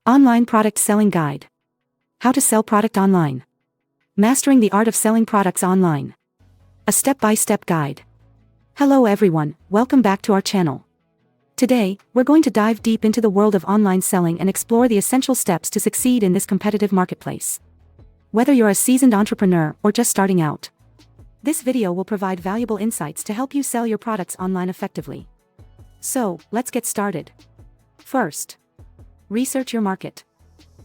Online Product Selling Guide. How to sell product online. Mastering the art of selling products online. A step-by-step guide. Hello everyone, welcome back to our channel. Today, we're going to dive deep into the world of online selling and explore the essential steps to succeed in this competitive marketplace. Whether you're a seasoned entrepreneur or just starting out, this video will provide valuable insights to help you sell your products online effectively. So, let's get started. First, research your market.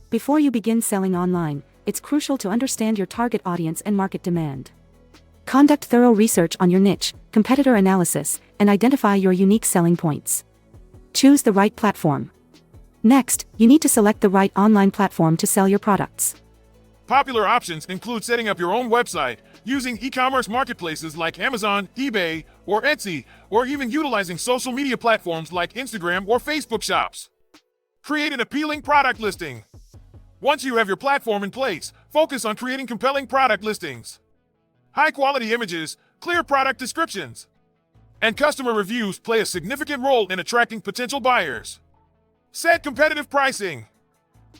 Before you begin selling online, it's crucial to understand your target audience and market demand. Conduct thorough research on your niche, competitor analysis, and identify your unique selling points. Choose the right platform. Next, you need to select the right online platform to sell your products. Popular options include setting up your own website, using e-commerce marketplaces like Amazon, eBay, or Etsy, or even utilizing social media platforms like Instagram or Facebook shops. Create an appealing product listing. Once you have your platform in place, focus on creating compelling product listings. High-quality images, clear product descriptions, and customer reviews play a significant role in attracting potential buyers. Set competitive pricing.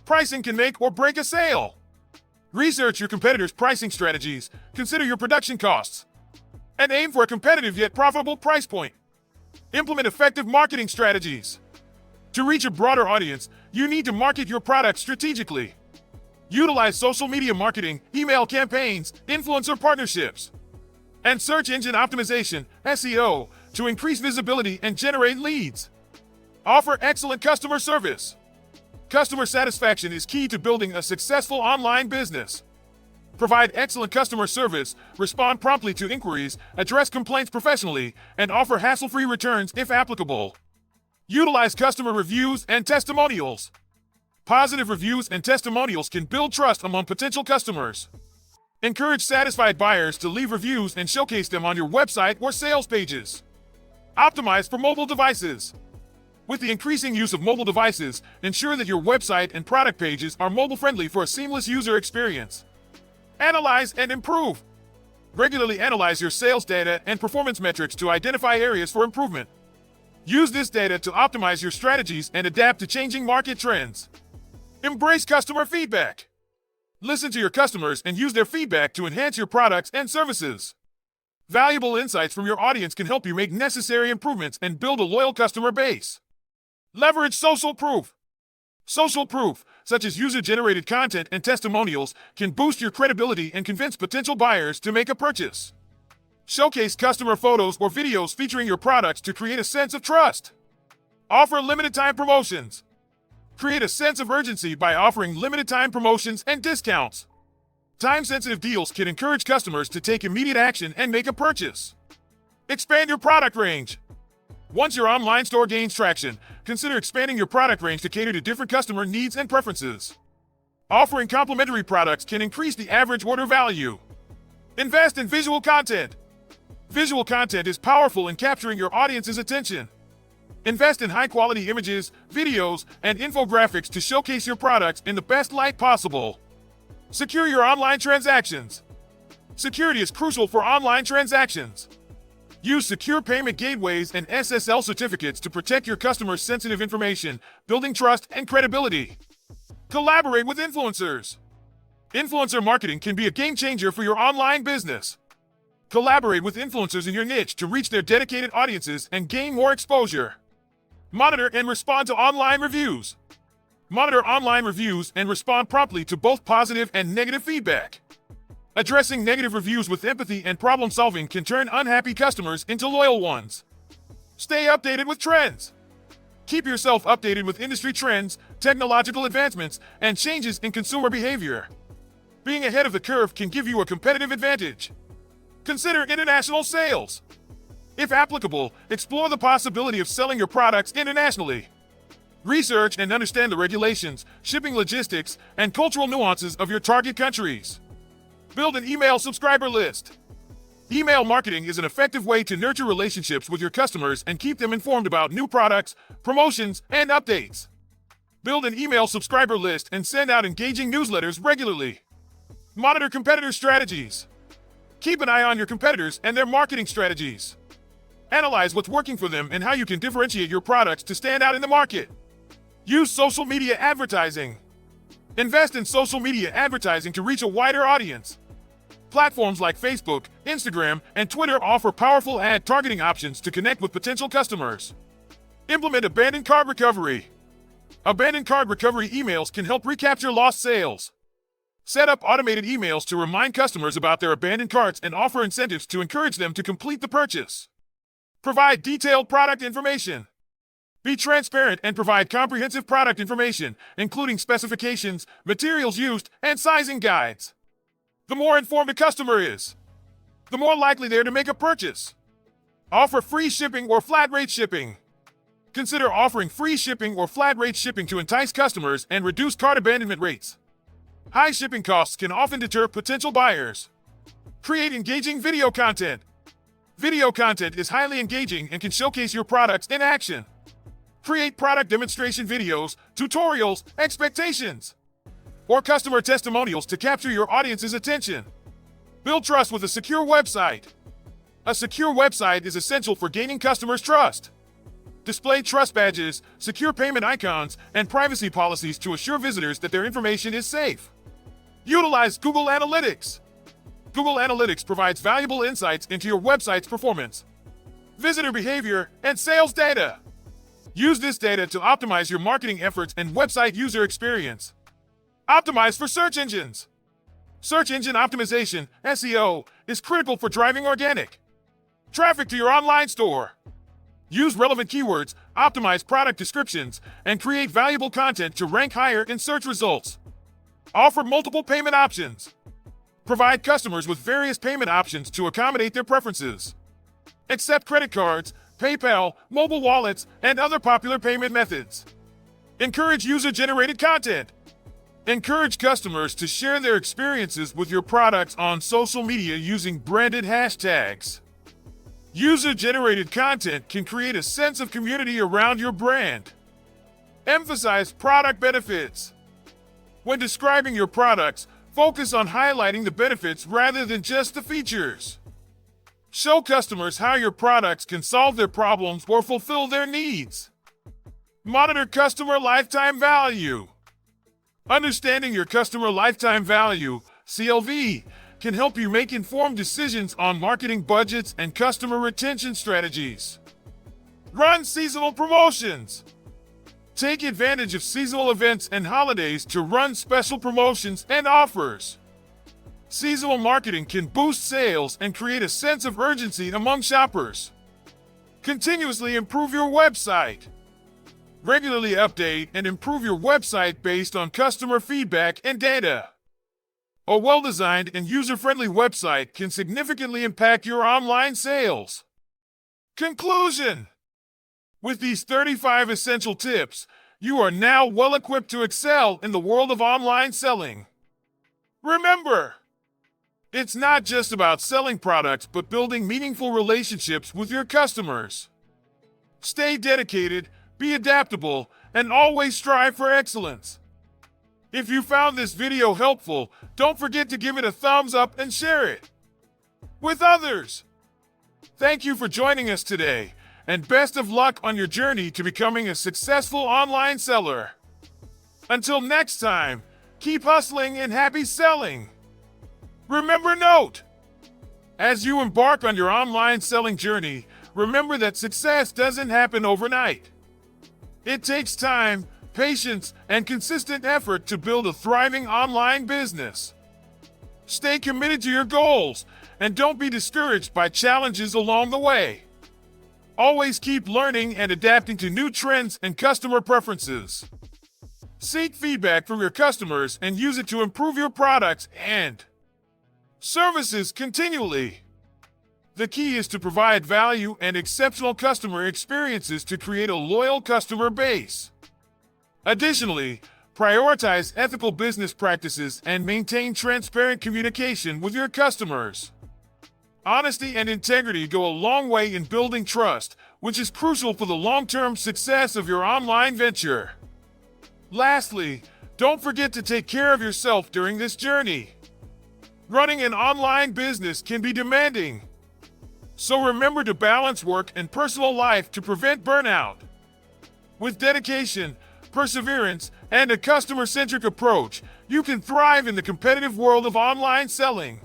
Pricing can make or break a sale. Research your competitors' pricing strategies, consider your production costs, and aim for a competitive yet profitable price point. Implement effective marketing strategies. To reach a broader audience, you need to market your product strategically. Utilize social media marketing, email campaigns, influencer partnerships, and search engine optimization, SEO, to increase visibility and generate leads. Offer excellent customer service. Customer satisfaction is key to building a successful online business. Provide excellent customer service, respond promptly to inquiries, address complaints professionally, and offer hassle-free returns if applicable. Utilize customer reviews and testimonials. Positive reviews and testimonials can build trust among potential customers. Encourage satisfied buyers to leave reviews and showcase them on your website or sales pages. Optimize for mobile devices. With the increasing use of mobile devices, ensure that your website and product pages are mobile-friendly for a seamless user experience. Analyze and improve. Regularly analyze your sales data and performance metrics to identify areas for improvement. Use this data to optimize your strategies and adapt to changing market trends. Embrace customer feedback. Listen to your customers and use their feedback to enhance your products and services. Valuable insights from your audience can help you make necessary improvements and build a loyal customer base. Leverage social proof. Social proof, such as user-generated content and testimonials, can boost your credibility and convince potential buyers to make a purchase. Showcase customer photos or videos featuring your products to create a sense of trust. Offer limited-time promotions. Create a sense of urgency by offering limited-time promotions and discounts. Time-sensitive deals can encourage customers to take immediate action and make a purchase. Expand your product range. Once your online store gains traction, consider expanding your product range to cater to different customer needs and preferences. Offering complementary products can increase the average order value. Invest in visual content. Visual content is powerful in capturing your audience's attention. Invest in high-quality images, videos, and infographics to showcase your products in the best light possible. Secure your online transactions. Security is crucial for online transactions. Use secure payment gateways and SSL certificates to protect your customers' sensitive information, building trust and credibility. Collaborate with influencers. Influencer marketing can be a game changer for your online business. Collaborate with influencers in your niche to reach their dedicated audiences and gain more exposure. Monitor and respond to online reviews. Monitor online reviews and respond promptly to both positive and negative feedback. Addressing negative reviews with empathy and problem-solving can turn unhappy customers into loyal ones. Stay updated with trends. Keep yourself updated with industry trends, technological advancements, and changes in consumer behavior. Being ahead of the curve can give you a competitive advantage. Consider international sales. If applicable, explore the possibility of selling your products internationally. Research and understand the regulations, shipping logistics, and cultural nuances of your target countries. Build an email subscriber list. Email marketing is an effective way to nurture relationships with your customers and keep them informed about new products, promotions, and updates. Build an email subscriber list and send out engaging newsletters regularly. Monitor competitor strategies. Keep an eye on your competitors and their marketing strategies. Analyze what's working for them and how you can differentiate your products to stand out in the market. Use social media advertising. Invest in social media advertising to reach a wider audience. Platforms like Facebook, Instagram, and Twitter offer powerful ad targeting options to connect with potential customers. Implement abandoned cart recovery. Abandoned cart recovery emails can help recapture lost sales. Set up automated emails to remind customers about their abandoned carts and offer incentives to encourage them to complete the purchase. Provide detailed product information. Be transparent and provide comprehensive product information, including specifications, materials used, and sizing guides. The more informed a customer is, the more likely they are to make a purchase. Offer free shipping or flat rate shipping. Consider offering free shipping or flat rate shipping to entice customers and reduce cart abandonment rates. High shipping costs can often deter potential buyers. Create engaging video content. Video content is highly engaging and can showcase your products in action. Create product demonstration videos, tutorials, expectations, or customer testimonials to capture your audience's attention. Build trust with a secure website. A secure website is essential for gaining customers' trust. Display trust badges, secure payment icons, and privacy policies to assure visitors that their information is safe. Utilize Google Analytics. Google Analytics provides valuable insights into your website's performance, visitor behavior, and sales data. Use this data to optimize your marketing efforts and website user experience. Optimize for search engines. Search engine optimization, SEO, is critical for driving organic traffic to your online store. Use relevant keywords, optimize product descriptions, and create valuable content to rank higher in search results. Offer multiple payment options. Provide customers with various payment options to accommodate their preferences. Accept credit cards, PayPal, mobile wallets, and other popular payment methods. Encourage user-generated content. Encourage customers to share their experiences with your products on social media using branded hashtags. User-generated content can create a sense of community around your brand. Emphasize product benefits. When describing your products, focus on highlighting the benefits rather than just the features. Show customers how your products can solve their problems or fulfill their needs. Monitor customer lifetime value. Understanding your customer lifetime value, CLV, can help you make informed decisions on marketing budgets and customer retention strategies. Run seasonal promotions. Take advantage of seasonal events and holidays to run special promotions and offers. Seasonal marketing can boost sales and create a sense of urgency among shoppers. Continuously improve your website. Regularly update and improve your website based on customer feedback and data. A well-designed and user-friendly website can significantly impact your online sales. Conclusion: with these 35 essential tips, you are now well-equipped to excel in the world of online selling. Remember, it's not just about selling products, but building meaningful relationships with your customers. Stay dedicated, be adaptable, and always strive for excellence. If you found this video helpful, don't forget to give it a thumbs up and share it with others. Thank you for joining us today, and best of luck on your journey to becoming a successful online seller. Until next time, keep hustling and happy selling. Remember, note: as you embark on your online selling journey, remember that success doesn't happen overnight. It takes time, patience, and consistent effort to build a thriving online business. Stay committed to your goals, and don't be discouraged by challenges along the way. Always keep learning and adapting to new trends and customer preferences. Seek feedback from your customers and use it to improve your products and services continually. The key is to provide value and exceptional customer experiences to create a loyal customer base. Additionally, prioritize ethical business practices and maintain transparent communication with your customers. Honesty and integrity go a long way in building trust, which is crucial for the long-term success of your online venture. Lastly, don't forget to take care of yourself during this journey. Running an online business can be demanding, so remember to balance work and personal life to prevent burnout. With dedication, perseverance, and a customer-centric approach, you can thrive in the competitive world of online selling.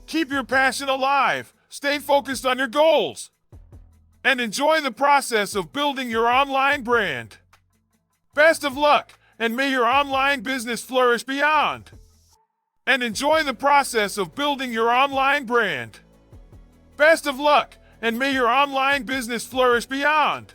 Keep your passion alive, stay focused on your goals, and enjoy the process of building your online brand. Best of luck, and may your online business flourish beyond. And enjoy the process of building your online brand. Best of luck, and may your online business flourish beyond.